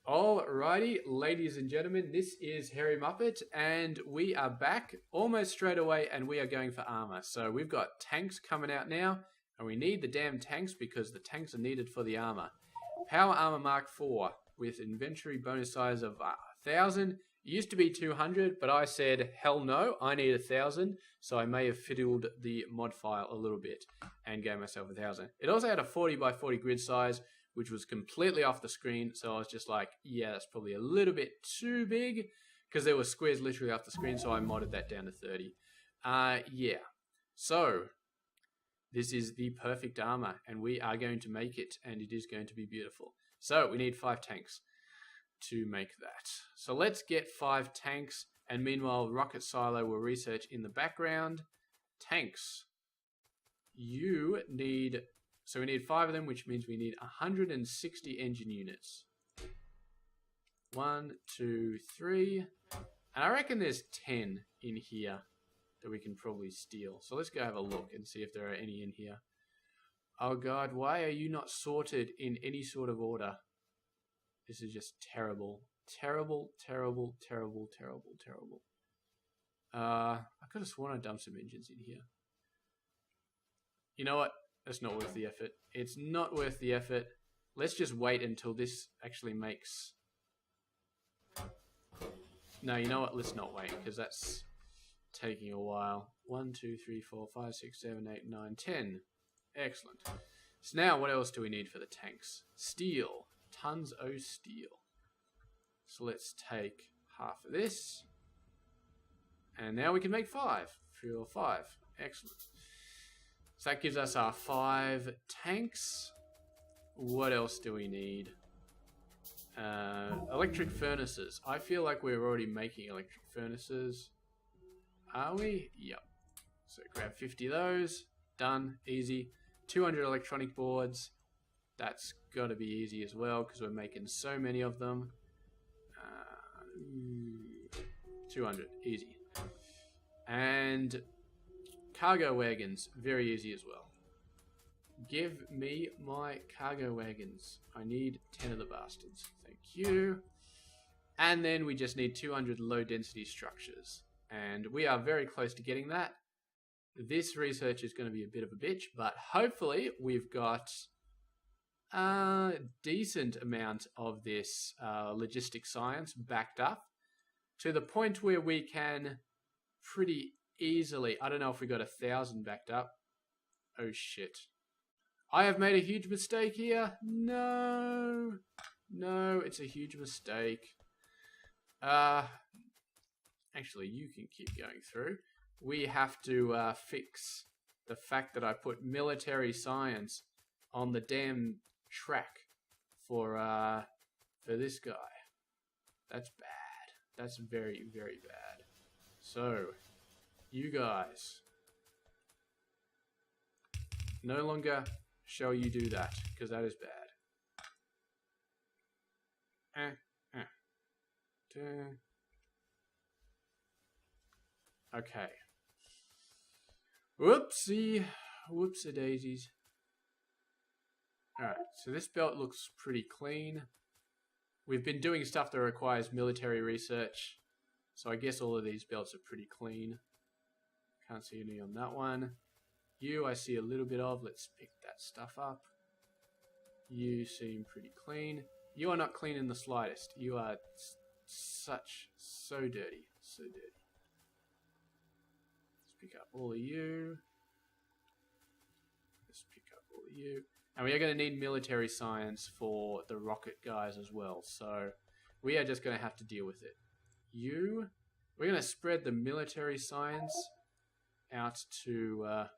Alrighty, ladies and gentlemen, this is Hairymuppet, and we are back almost straight away, and we are going for armor. So we've got tanks coming out now, and we need the damn tanks because the tanks are needed for the armor. Power Armor Mark IV with inventory bonus size of 1,000. It used to be 200, but I said, hell no, I need 1,000, so I may have fiddled the mod file a little bit and gave myself 1,000. It also had a 40 by 40 grid size, which was completely off the screen, so I was just like, yeah, that's probably a little bit too big, because there were squares literally off the screen, so I modded that down to 30. Yeah, so this is the perfect armor, and we are going to make it, and it is going to be beautiful. So we need 5 tanks to make that. So let's get 5 tanks, and meanwhile, Rocket Silo will research in the background. Tanks. You need... So we need 5 of them, which means we need 160 engine units. 1, 2, 3. And I reckon there's 10 in here that we can probably steal. So let's go have a look and see if there are any in here. Oh god, why are you not sorted in any sort of order? This is just terrible. Terrible, terrible, terrible, terrible, terrible. I could have sworn I dumped some engines in here. You know what? That's not worth the effort. It's not worth the effort. Let's just wait until this actually makes... No, you know what? Let's not wait, because that's taking a while. 1, 2, 3, 4, 5, 6, 7, 8, 9, 10. Excellent. So now, what else do we need for the tanks? Steel. Tons of steel. So let's take half of this. And now we can make 5. 3 or 5. Excellent. So that gives us our 5 tanks. What else do we need? Electric furnaces. I feel like we're already making electric furnaces. Are we? Yep. So grab 50 of those. Done. Easy. 200 electronic boards. That's got to be easy as well because we're making so many of them. 200. Easy. And... cargo wagons, very easy as well. Give me my cargo wagons. I need 10 of the bastards. Thank you. And then we just need 200 low density structures. And we are very close to getting that. This research is going to be a bit of a bitch, but hopefully we've got a decent amount of this logistic science backed up to the point where we can pretty easily. I don't know if we got 1,000 backed up. Oh shit. I have made a huge mistake here. No. No, it's a huge mistake. Actually, you can keep going through. We have to fix the fact that I put military science on the damn track for this guy. That's bad. That's very, very bad. So... you guys, no longer shall you do that, because that is bad. Okay. Whoopsie. Whoopsie-daisies. Alright, so this belt looks pretty clean. We've been doing stuff that requires military research, so I guess all of these belts are pretty clean. Can't see any on that one. You, I see a little bit of. Let's pick that stuff up. You seem pretty clean. You are not clean in the slightest. You are so dirty. So dirty. Let's pick up all of you. Let's pick up all of you. And we are going to need military science for the rocket guys as well. So we are just going to have to deal with it. You, we're going to spread the military science out to a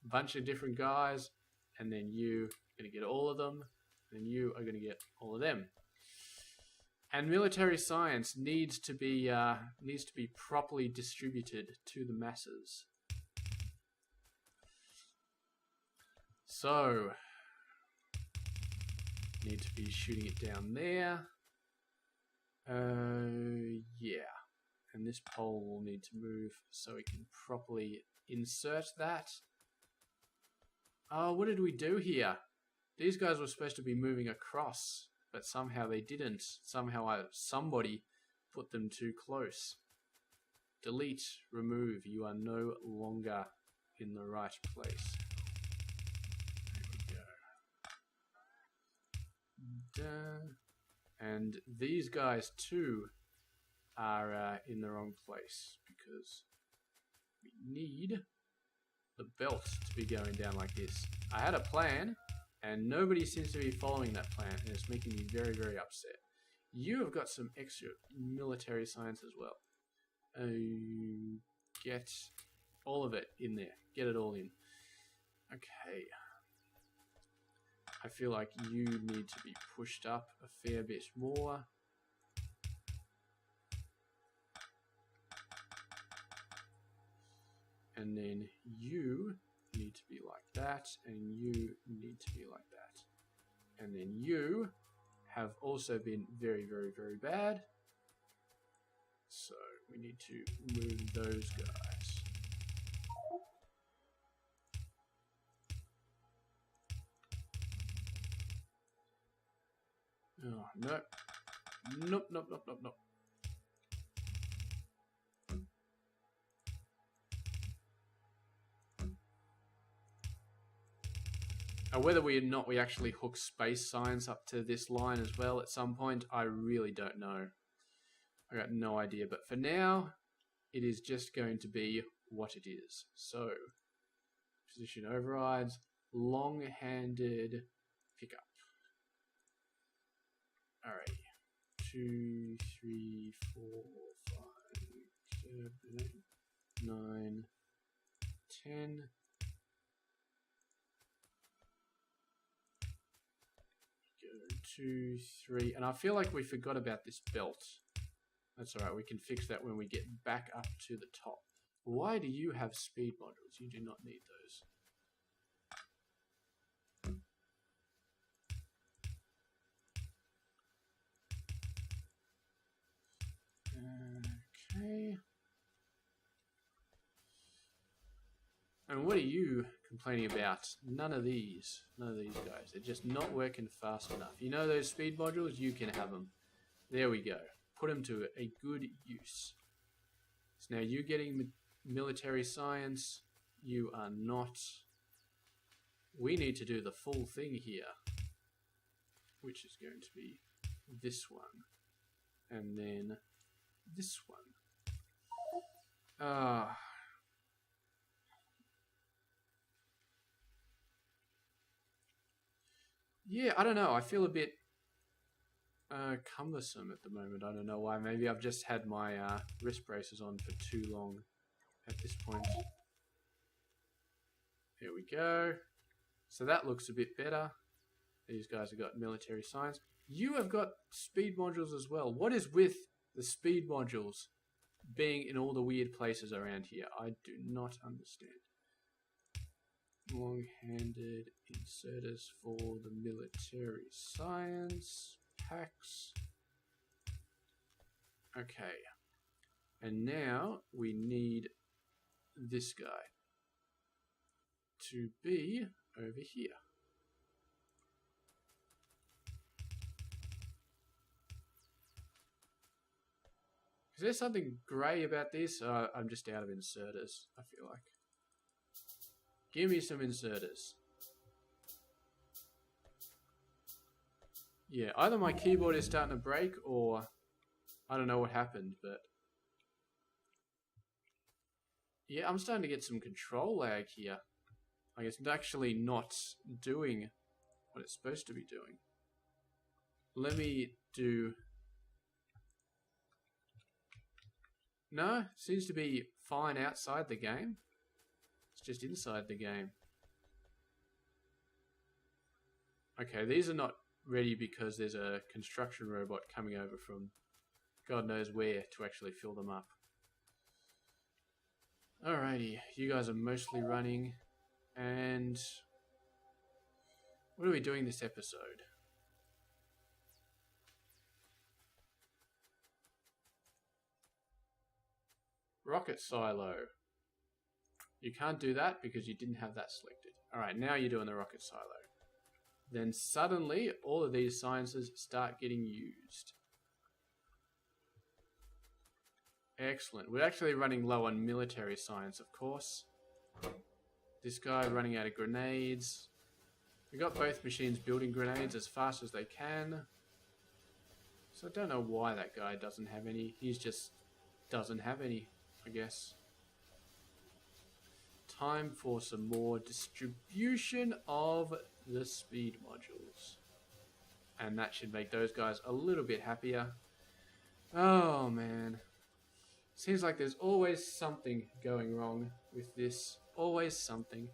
bunch of different guys, and then you are going to get all of them, and you are going to get all of them. And military science needs to be properly distributed to the masses. So need to be shooting it down there. Yeah. And this pole will need to move so we can properly insert that. Oh, what did we do here? These guys were supposed to be moving across, but somehow they didn't. Somehow somebody put them too close. Delete, remove. You are no longer in the right place. There we go. And these guys too are in the wrong place because we need the belt to be going down like this. I had a plan and nobody seems to be following that plan, and it's making me very, very upset. You have got some extra military science as well. Get all of it in there. Get it all in. Okay. I feel like you need to be pushed up a fair bit more. And then you need to be like that, and you need to be like that. And then you have also been very, very, very bad. So we need to move those guys. Oh, no. Nope, nope, nope, nope, nope. Whether we or not we actually hook space science up to this line as well at some point, I really don't know. I got no idea, but for now, it is just going to be what it is. So, position overrides, long-handed pickup. Alright, 2, 3, 4, 5, 7, 8, 9, 10. Go 2, 3, and I feel like we forgot about this belt. That's alright, we can fix that when we get back up to the top. Why do you have speed modules? You do not need those. Okay. And what are you complaining about? None of these guys. They're just not working fast enough. You know those speed modules? You can have them. There we go. Put them to a good use. So now you're getting military science. You are not. We need to do the full thing here, which is going to be this one. And then this one. Yeah, I don't know. I feel a bit cumbersome at the moment. I don't know why. Maybe I've just had my wrist braces on for too long at this point. There we go. So that looks a bit better. These guys have got military science. You have got speed modules as well. What is with the speed modules being in all the weird places around here? I do not understand. Long-handed inserters for the military science packs. Okay. And now we need this guy to be over here. Is there something grey about this? I'm just out of inserters, I feel like. Give me some inserters. Yeah, either my keyboard is starting to break or I don't know what happened, but yeah, I'm starting to get some control lag here. I guess it's actually not doing what it's supposed to be doing. Let me do... No, seems to be fine outside the game. It's just inside the game. Okay, these are not ready because there's a construction robot coming over from God knows where to actually fill them up. Alrighty, you guys are mostly running. And what are we doing this episode? Rocket silo. You can't do that because you didn't have that selected. Alright, now you're doing the rocket silo. then suddenly all of these sciences start getting used. Excellent. We're actually running low on military science, of course. This guy running out of grenades. We got both machines building grenades as fast as they can. So I don't know why that guy doesn't have any. He's just doesn't have any, I guess. Time for some more distribution of the speed modules. And that should make those guys a little bit happier. Oh man. Seems like there's always something going wrong with this. Always something.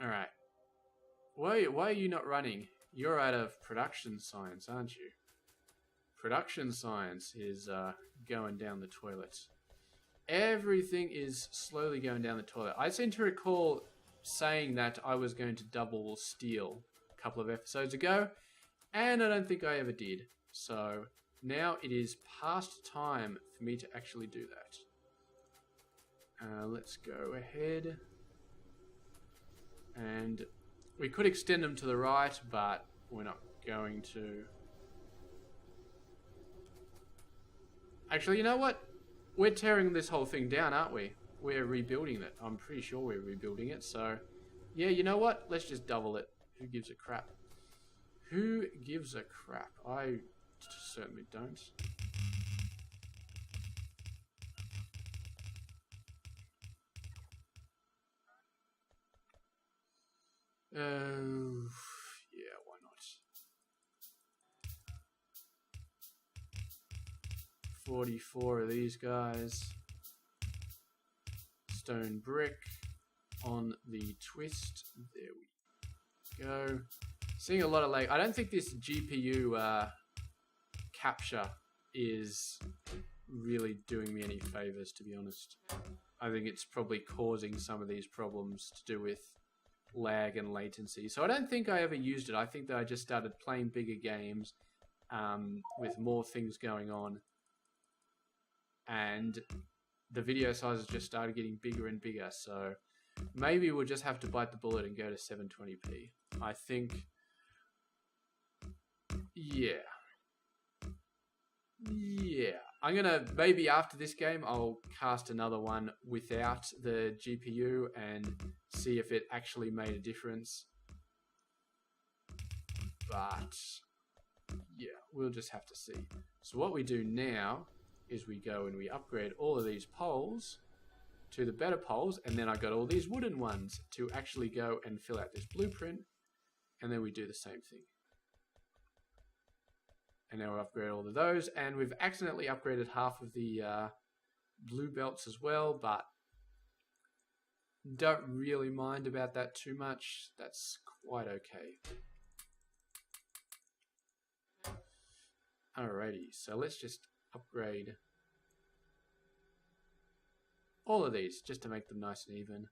Alright. Why are you not running? You're out of production science, aren't you? Production science is going down the toilet. Everything is slowly going down the toilet. I seem to recall saying that I was going to double steel a couple of episodes ago, and I don't think I ever did. So now it is past time for me to actually do that. Let's go ahead. And we could extend them to the right, but we're not going to. Actually, you know what? We're tearing this whole thing down, aren't we? We're rebuilding it. I'm pretty sure we're rebuilding it. So, yeah, you know what? Let's just double it. Who gives a crap? Who gives a crap? I certainly don't. Yeah, why not? 44 of these guys. Stone brick on the twist. There we go. Seeing a lot of lag. I don't think this GPU capture is really doing me any favors, to be honest. I think it's probably causing some of these problems to do with lag and latency. So I don't think I ever used it. I think that I just started playing bigger games with more things going on. And the video sizes just started getting bigger and bigger. So maybe we'll just have to bite the bullet and go to 720p. I think, yeah. Yeah. I'm going to, maybe after this game, I'll cast another one without the GPU and see if it actually made a difference. But, yeah, we'll just have to see. So what we do now is we go and we upgrade all of these poles to the better poles, and then I got all these wooden ones to actually go and fill out this blueprint, and then we do the same thing. And now we'll upgrade all of those, and we've accidentally upgraded half of the blue belts as well, but don't really mind about that too much. That's quite okay. Alrighty, so let's just upgrade all of these just to make them nice and even.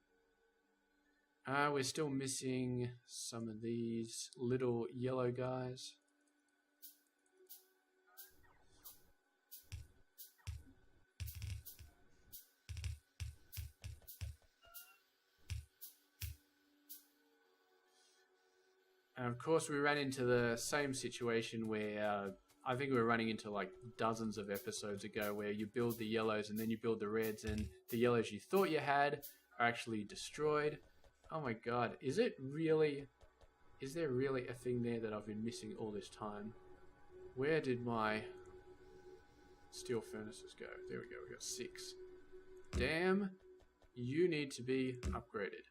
We're still missing some of these little yellow guys. And of course we ran into the same situation where I think we were running into like dozens of episodes ago where you build the yellows and then you build the reds, and the yellows you thought you had are actually destroyed. Oh my god, is there really a thing there that I've been missing all this time? Where did my steel furnaces go? There we go, we got 6. Damn, you need to be upgraded.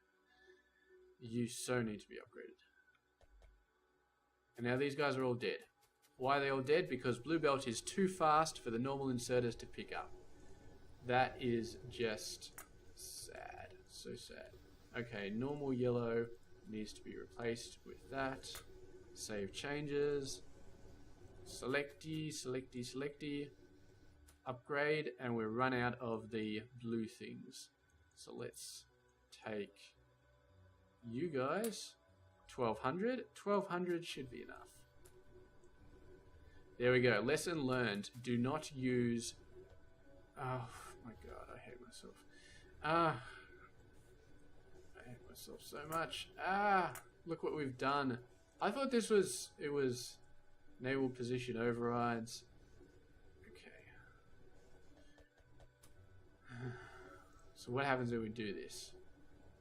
You so need to be upgraded. And now these guys are all dead. Why are they all dead? Because blue belt is too fast for the normal inserters to pick up. That is just sad. So sad. Okay, normal yellow needs to be replaced with that. Save changes. Selecty, selecty, selecty. Upgrade, and we'll run out of the blue things. So let's take you guys. 1200. 1200 should be enough. There we go. Lesson learned. Do not use... Oh my god, I hate myself. I hate myself so much. Ah, look what we've done. I thought this was, it was naval position overrides. Okay. So what happens when we do this?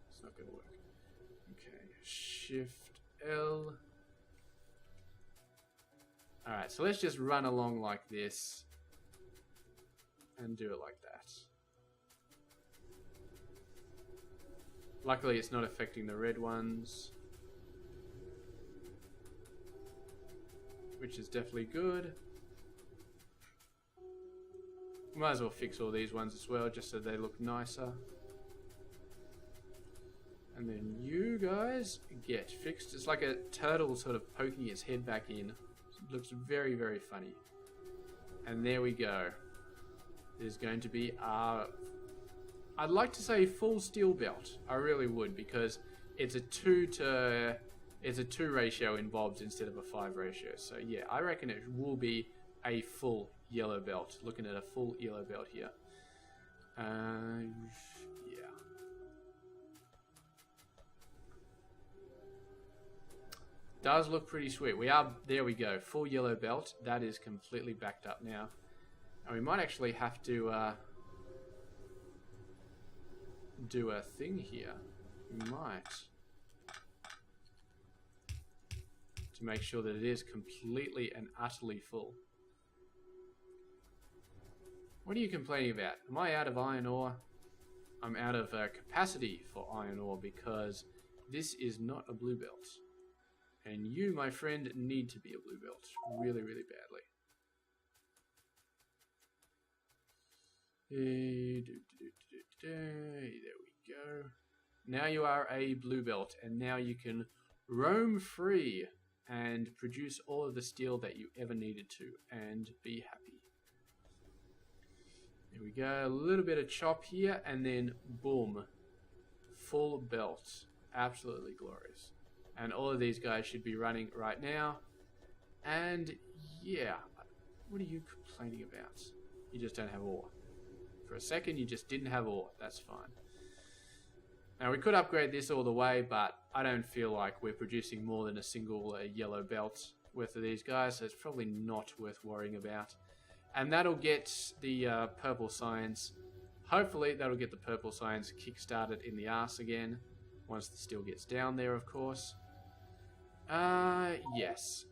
It's not going to work. Okay, Shift L. Alright, so let's just run along like this and do it like that. Luckily it's not affecting the red ones, which is definitely good. Might as well fix all these ones as well, just so they look nicer. And then you guys get fixed. It's like a turtle sort of poking its head back in. It looks very, very funny. And there we go. There's going to be our... I'd like to say full steel belt. I really would, because it's a 2 ratio in bobs instead of a 5 ratio. So yeah, I reckon it will be a full yellow belt. Looking at a full yellow belt here. Yeah. Does look pretty sweet. We are, there we go, full yellow belt. That is completely backed up now. And we might actually have to do a thing here. We might. To make sure that it is completely and utterly full. What are you complaining about? Am I out of iron ore? I'm out of capacity for iron ore because this is not a blue belt. And you, my friend, need to be a blue belt really, really badly. There we go. Now you are a blue belt, and now you can roam free and produce all of the steel that you ever needed to, and be happy. There we go. A little bit of chop here, and then boom. Full belt. Absolutely glorious. And all of these guys should be running right now. And yeah, what are you complaining about? You just don't have ore. For a second, you just didn't have ore. That's fine. Now, we could upgrade this all the way, but I don't feel like we're producing more than a single yellow belt worth of these guys, so it's probably not worth worrying about. And that'll get the purple science. Hopefully, that'll get the purple science kick-started in the arse again. Once the steel gets down there, of course. Yes.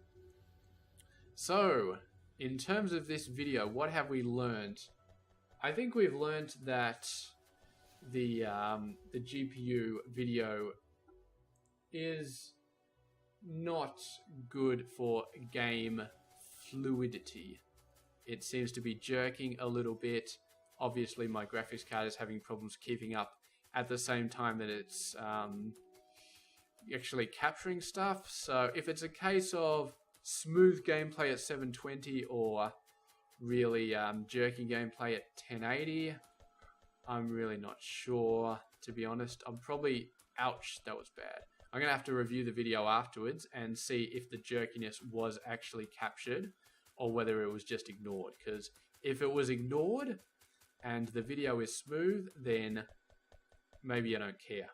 So, in terms of this video, what have we learned? I think we've learned that the GPU video is not good for game fluidity. It seems to be jerking a little bit. Obviously, my graphics card is having problems keeping up at the same time that it's actually capturing stuff. So if it's a case of smooth gameplay at 720 or really jerky gameplay at 1080, I'm really not sure, to be honest. I'm probably, ouch, that was bad. I'm going to have to review the video afterwards and see if the jerkiness was actually captured or whether it was just ignored. Because if it was ignored and the video is smooth, then maybe I don't care.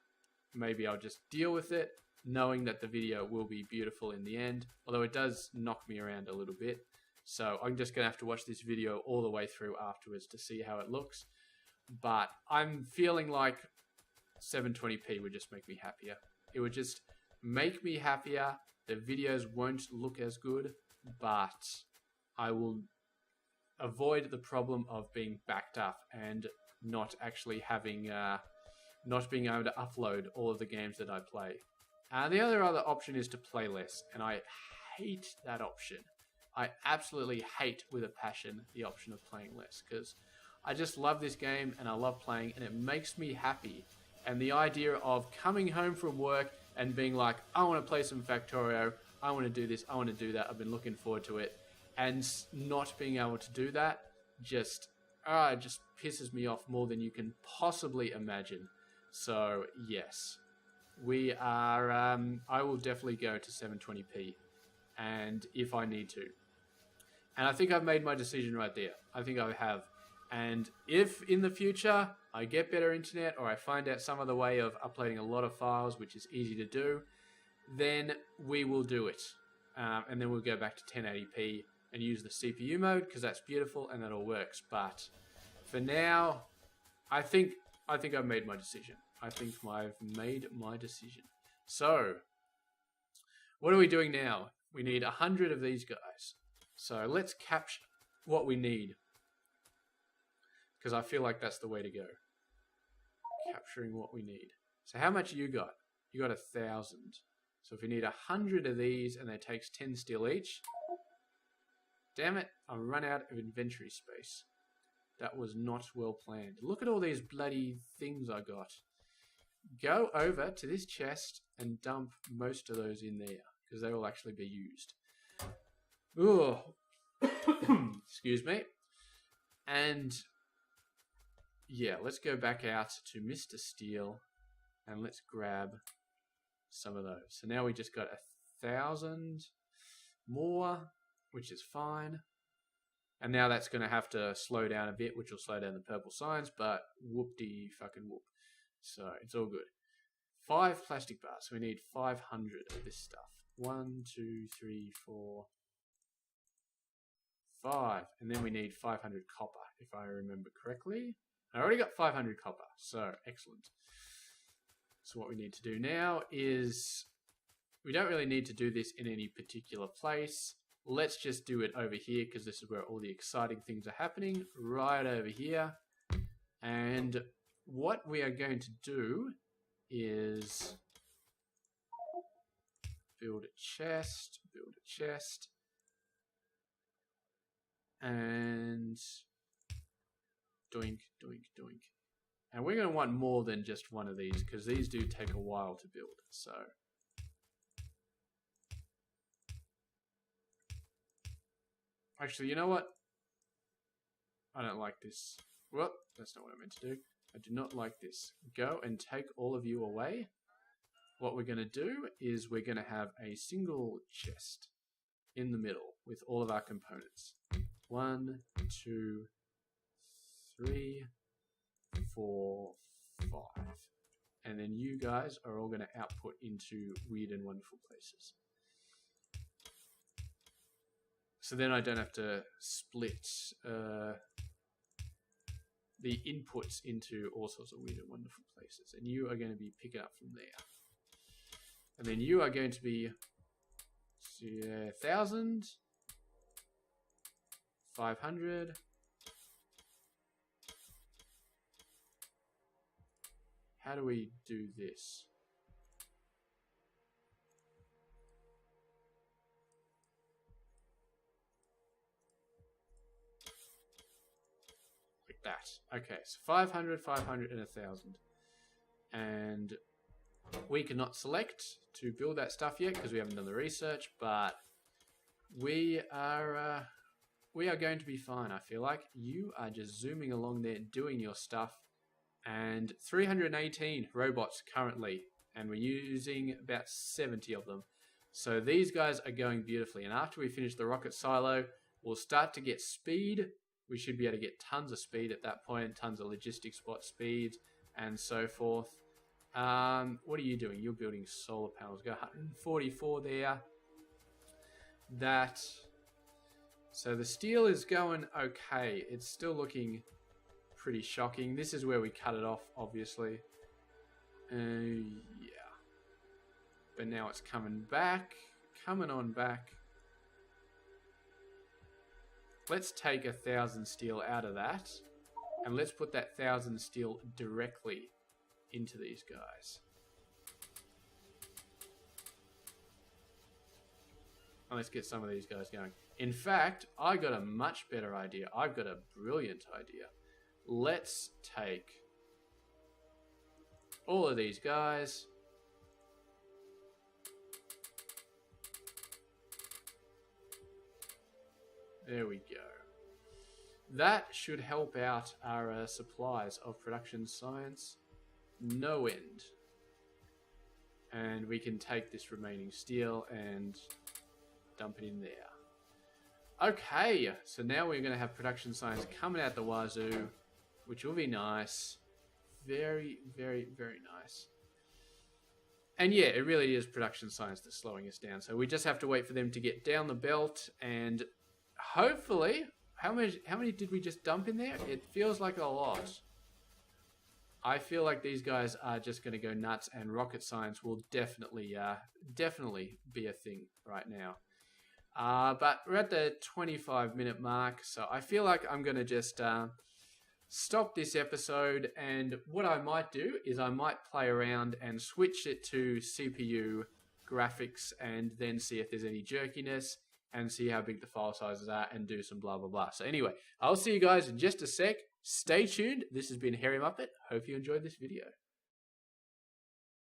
Maybe I'll just deal with it, knowing that the video will be beautiful in the end, although it does knock me around a little bit. So I'm just going to have to watch this video all the way through afterwards to see how it looks. But I'm feeling like 720p would just make me happier. It would just make me happier. The videos won't look as good, but I will avoid the problem of being backed up and not actually having, not being able to upload all of the games that I play. The other option is to play less, and I hate that option. I absolutely hate with a passion the option of playing less, because I just love this game and I love playing and it makes me happy. And the idea of coming home from work and being like, I want to play some Factorio, I want to do this, I want to do that, I've been looking forward to it, and not being able to do that just pisses me off more than you can possibly imagine. So yes, we are, I will definitely go to 720p, and if I need to. And I think I've made my decision right there. I think I have. And if in the future I get better internet, or I find out some other way of uploading a lot of files, which is easy to do, then we will do it. And then we'll go back to 1080p and use the CPU mode, because that's beautiful and that all works. But for now, I think I've made my decision. I think I've made my decision. So, what are we doing now? We need 100 of these guys. So let's capture what we need, because I feel like that's the way to go. Capturing what we need. So how much you got? You got 1,000. So if we need 100 of these, and they takes 10 steel each, damn it, I'll run out of inventory space. That was not well planned. Look at all these bloody things I got. Go over to this chest and dump most of those in there, because they will actually be used. Ooh. Excuse me. And yeah, let's go back out to Mr. Steel and let's grab some of those. So now we just got 1,000 more, which is fine. And now that's going to have to slow down a bit, which will slow down the purple signs, but whoop-de fucking whoop. So it's all good. 5 plastic bars. So we need 500 of this stuff. 1, 2, 3, 4, 5. And then we need 500 copper, if I remember correctly. I already got 500 copper, so excellent. So what we need to do now is, we don't really need to do this in any particular place. Let's just do it over here, because this is where all the exciting things are happening, right over here. And what we are going to do is build a chest, and doink, doink, doink. And we're going to want more than just one of these, because these do take a while to build. So actually, you know what? I don't like this. Well, that's not what I meant to do. I do not like this. Go and take all of you away. What we're going to do is we're going to have a single chest in the middle with all of our components. 1, 2, 3, 4, 5. And then you guys are all going to output into weird and wonderful places. So then I don't have to split the inputs into all sorts of weird and wonderful places. And you are going to be picking up from there. And then you are going to be 1,000, 500. How do we do this? Like that. Okay, so 500, 500, and 1,000. And we cannot select to build that stuff yet because we haven't done the research, but we are going to be fine, I feel like. You are just zooming along there doing your stuff. And 318 robots currently, and we're using about 70 of them. So these guys are going beautifully. And after we finish the rocket silo, we'll start to get speed. We should be able to get tons of speed at that point, tons of logistics spot speeds, and so forth. What are you doing? You're building solar panels. Go 144 there. So the steel is going okay. It's still looking pretty shocking. This is where we cut it off, obviously. Yeah. But now it's coming back. Coming on back. Let's take 1,000 steel out of that. And let's put that 1,000 steel directly into these guys. And let's get some of these guys going. In fact, I got a much better idea. I've got a brilliant idea. Let's take all of these guys. There we go. That should help out our supplies of production science. No end. And we can take this remaining steel and dump it in there. Okay, so now we're going to have production science coming out the wazoo, which will be nice. very, very, very nice. And yeah, it really is production science that's slowing us down. So we just have to wait for them to get down the belt, and hopefully, how many did we just dump in there? It feels like a lot. I feel like these guys are just going to go nuts, and rocket science will definitely be a thing right now. But we're at the 25-minute mark, so I feel like I'm going to just stop this episode, and what I might do is I might play around and switch it to CPU graphics and then see if there's any jerkiness and see how big the file sizes are and do some blah blah blah. So anyway, I'll see you guys in just a sec. Stay tuned. This has been Hairymuppet. Hope you enjoyed this video.